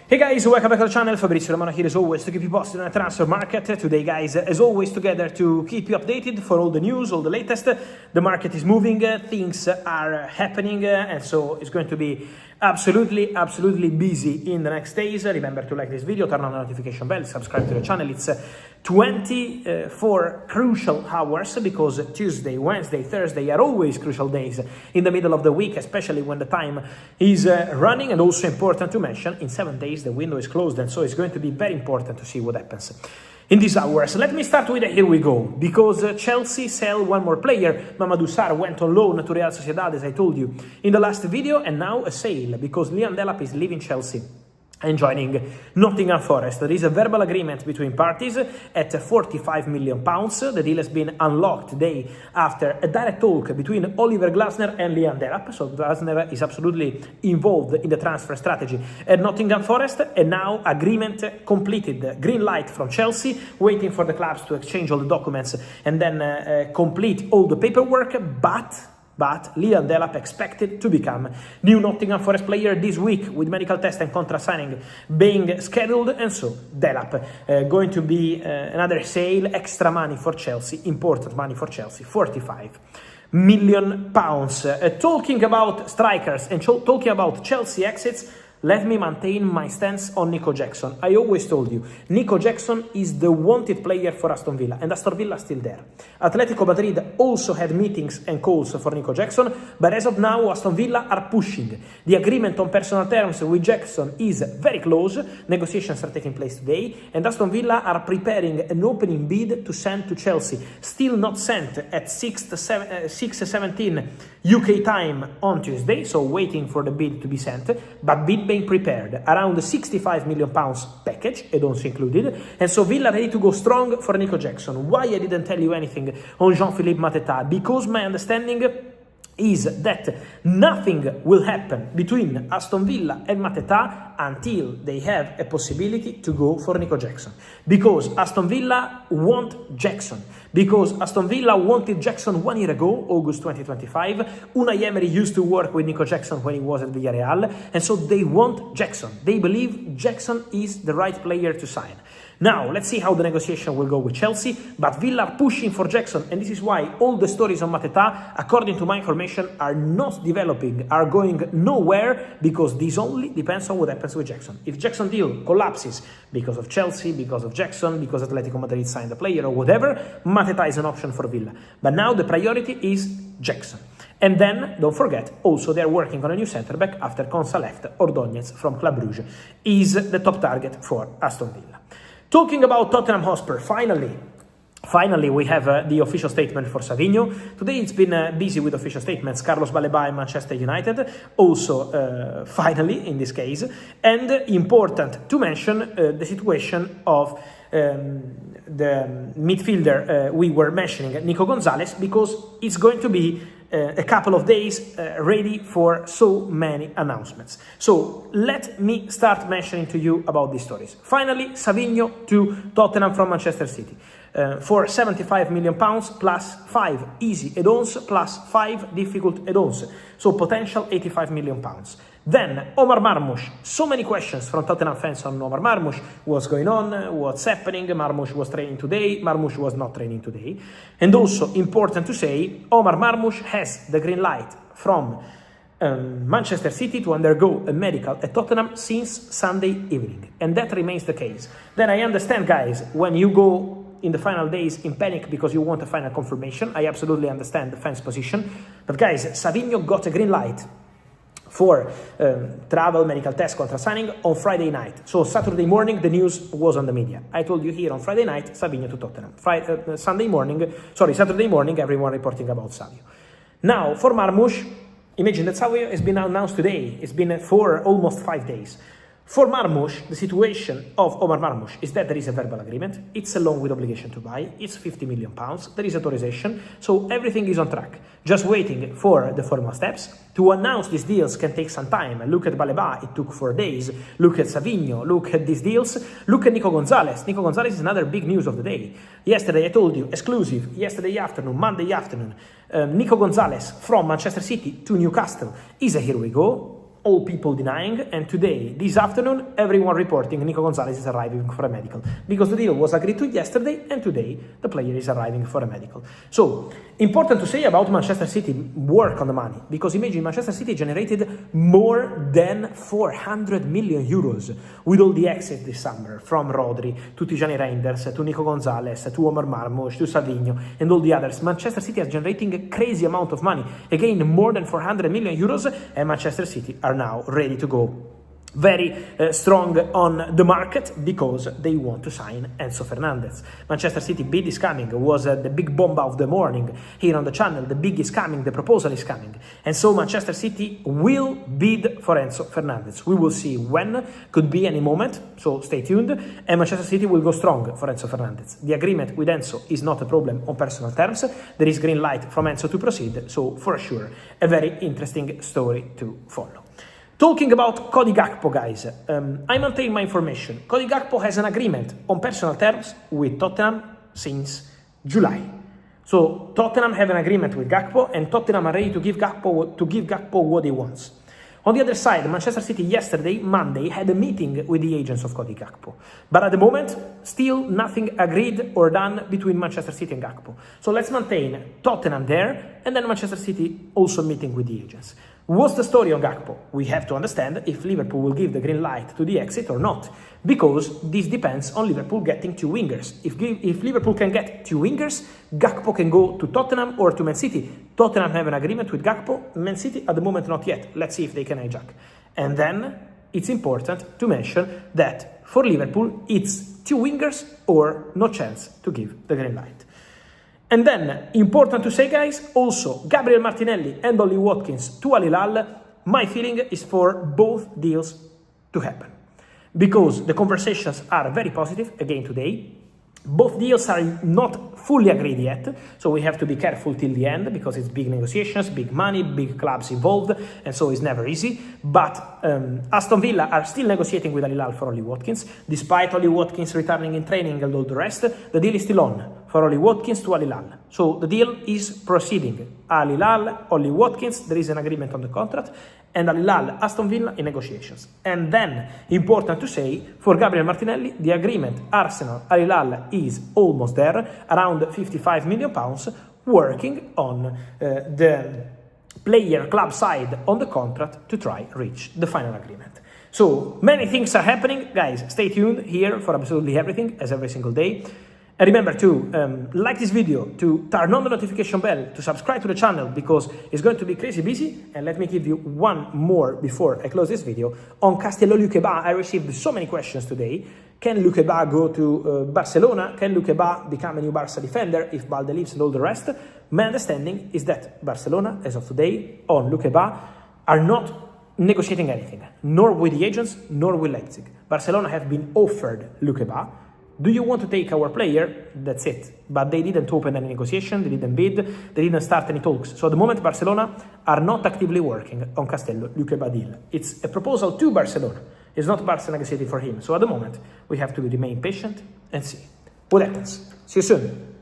Hey guys, welcome back to the channel. Fabrizio Romano here as always to keep you posted on the transfer market. Today guys, as always together to keep you updated for all the news, all the latest. The market is moving, things are happening and so it's going to be absolutely busy in the next days. Remember to like this video, turn on the notification bell, subscribe to the channel. It's 24 crucial hours because Tuesday, Wednesday, Thursday are always crucial days in the middle of the week, especially when the time is running. And also important to mention, in 7 days the window is closed, and so it's going to be very important to see what happens in these hours. Let me start with here we go, because Chelsea sell one more player. Mamadou Sarr went on loan to Real Sociedad, as I told you in the last video, and now a sale because Delap is leaving Chelsea and joining Nottingham Forest. There is a verbal agreement between parties at £45 million. The deal has been unlocked today after a direct talk between Oliver Glasner and Delap. So Glasner is absolutely involved in the transfer strategy at Nottingham Forest, and now agreement completed. Green light from Chelsea, waiting for the clubs to exchange all the documents and then complete all the paperwork, but Delap expected to become new Nottingham Forest player this week, with medical test and contract signing being scheduled, and so Delap going to be another sale, extra money for Chelsea, important money for Chelsea, £45 million. Talking about strikers and talking about Chelsea exits, let me maintain my stance on Nico Jackson. I always told you, Nico Jackson is the wanted player for Aston Villa, and Aston Villa is still there. Atletico Madrid also had meetings and calls for Nico Jackson, but as of now, Aston Villa are pushing. The agreement on personal terms with Jackson is very close. Negotiations are taking place today, and Aston Villa are preparing an opening bid to send to Chelsea. Still not sent at 6:17 UK time on Tuesday, so waiting for the bid to be sent, but bid being prepared, around £65 million package, and also included, and so Villa ready to go strong for Nico Jackson. Why I didn't tell you anything on Jean-Philippe Mateta? Because my understanding is that nothing will happen between Aston Villa and Mateta until they have a possibility to go for Nico Jackson. Because Aston Villa want Jackson. Because Aston Villa wanted Jackson 1 year ago, August 2025. Unai Emery used to work with Nico Jackson when he was at Villarreal, and so they want Jackson. They believe Jackson is the right player to sign. Now, let's see how the negotiation will go with Chelsea, but Villa are pushing for Jackson, and this is why all the stories on Mateta, according to my information, are not developing, are going nowhere, because this only depends on what happens with Jackson. If Jackson deal collapses because of Chelsea, because of Jackson, because Atletico Madrid signed a player or whatever, Mateta is an option for Villa. But now the priority is Jackson. And then, don't forget, also they're working on a new centre-back after Konsa left. Ordóñez from Club Brugge is the top target for Aston Villa. Talking about Tottenham Hotspur, finally we have the official statement for Savinho. Today it's been busy with official statements. Carlos Baleba and Manchester United, also finally in this case. And important to mention the situation of the midfielder we were mentioning, Nico Gonzalez, because it's going to be a couple of days ready for so many announcements. So let me start mentioning to you about these stories. Finally, Savinho to Tottenham from Manchester City for £75 million plus 5 easy add-ons plus 5 difficult add-ons. So potential £85 million. Then Omar Marmoush. So many questions from Tottenham fans on Omar Marmoush. What's going on? What's happening? Marmoush was training today. Marmoush was not training today. And also important to say, Omar Marmoush has the green light from Manchester City to undergo a medical at Tottenham since Sunday evening. And that remains the case. Then I understand, guys, when you go in the final days in panic because you want a final confirmation. I absolutely understand the fans' position. But guys, Savinho got a green light for travel, medical test, contract signing on Friday night. So Saturday morning, the news was on the media. I told you here on Friday night, Savinho to Tottenham. Saturday morning, everyone reporting about Savinho. Now, for Marmoush, imagine that Savinho has been announced today. It's been for almost 5 days. For Marmoush, the situation of Omar Marmoush is that there is a verbal agreement. It's a loan with obligation to buy. It's £50 million. There is authorization. So everything is on track. Just waiting for the formal steps. To announce these deals can take some time. Look at Baleba, it took 4 days. Look at Savinho, look at these deals. Look at Nico Gonzalez. Nico Gonzalez is another big news of the day. Yesterday, I told you, exclusive. Yesterday afternoon, Monday afternoon, Nico Gonzalez from Manchester City to Newcastle is a here we go. all people denying, and today, this afternoon, everyone reporting Nico Gonzalez is arriving for a medical. Because the deal was agreed to yesterday, and today the player is arriving for a medical. So, important to say about Manchester City work on the money, because imagine Manchester City generated more than 400 million euros with all the exits this summer, from Rodri to Tijani Reinders to Nico Gonzalez to Omar Marmoush to Savinho and all the others. Manchester City is generating a crazy amount of money, again more than 400 million euros, and Manchester City are now ready to go very strong on the market because they want to sign Enzo Fernandez. Manchester City bid is coming, was the big bomb of the morning here on the channel. The bid is coming, the proposal is coming. And so Manchester City will bid for Enzo Fernandez. We will see when, could be any moment, so stay tuned. And Manchester City will go strong for Enzo Fernandez. The agreement with Enzo is not a problem on personal terms. There is green light from Enzo to proceed, so for sure, a very interesting story to follow. Talking about Cody Gakpo, guys, I maintain my information. Cody Gakpo has an agreement on personal terms with Tottenham since July. So Tottenham have an agreement with Gakpo, and Tottenham are ready to give Gakpo what he wants. On the other side, Manchester City yesterday, Monday, had a meeting with the agents of Cody Gakpo. But at the moment, still nothing agreed or done between Manchester City and Gakpo. So let's maintain Tottenham there, and then Manchester City also meeting with the agents. What's the story on Gakpo? We have to understand if Liverpool will give the green light to the exit or not, because this depends on Liverpool getting two wingers. If Liverpool can get two wingers, Gakpo can go to Tottenham or to Man City. Tottenham have an agreement with Gakpo, Man City at the moment not yet. Let's see if they can hijack. And then it's important to mention that for Liverpool it's two wingers or no chance to give the green light. And then, important to say, guys, also Gabriel Martinelli and Ollie Watkins to Al-Hilal, my feeling is for both deals to happen. Because the conversations are very positive, again today. Both deals are not fully agreed yet, so we have to be careful till the end, because it's big negotiations, big money, big clubs involved, and so it's never easy. But Aston Villa are still negotiating with Al-Hilal for Ollie Watkins. Despite Ollie Watkins returning in training and all the rest, the deal is still on for Ollie Watkins to Al-Hilal. So the deal is proceeding. Al-Hilal, Ollie Watkins, there is an agreement on the contract, and Al-Hilal, Aston Villa in negotiations. And then, important to say, for Gabriel Martinelli, the agreement Arsenal, Al-Hilal is almost there, around £55 million, working on the player club side on the contract to try reach the final agreement. So, many things are happening. Guys, stay tuned here for absolutely everything, as every single day. And remember to like this video, to turn on the notification bell, to subscribe to the channel, because it's going to be crazy busy. And let me give you one more before I close this video. On Castello Lukeba, I received so many questions today. Can Lukeba go to Barcelona? Can Lukeba become a new Barca defender if Balde leaves and all the rest? My understanding is that Barcelona, as of today, on Lukeba, are not negotiating anything, nor with the agents, nor with Leipzig. Barcelona have been offered Lukeba. Do you want to take our player? That's it. But they didn't open any negotiation, they didn't bid, they didn't start any talks. So at the moment, Barcelona are not actively working on Castello Lukeba deal. It's a proposal to Barcelona. It's not Barca negotiating for him. So at the moment, we have to remain patient and see what happens. See you soon.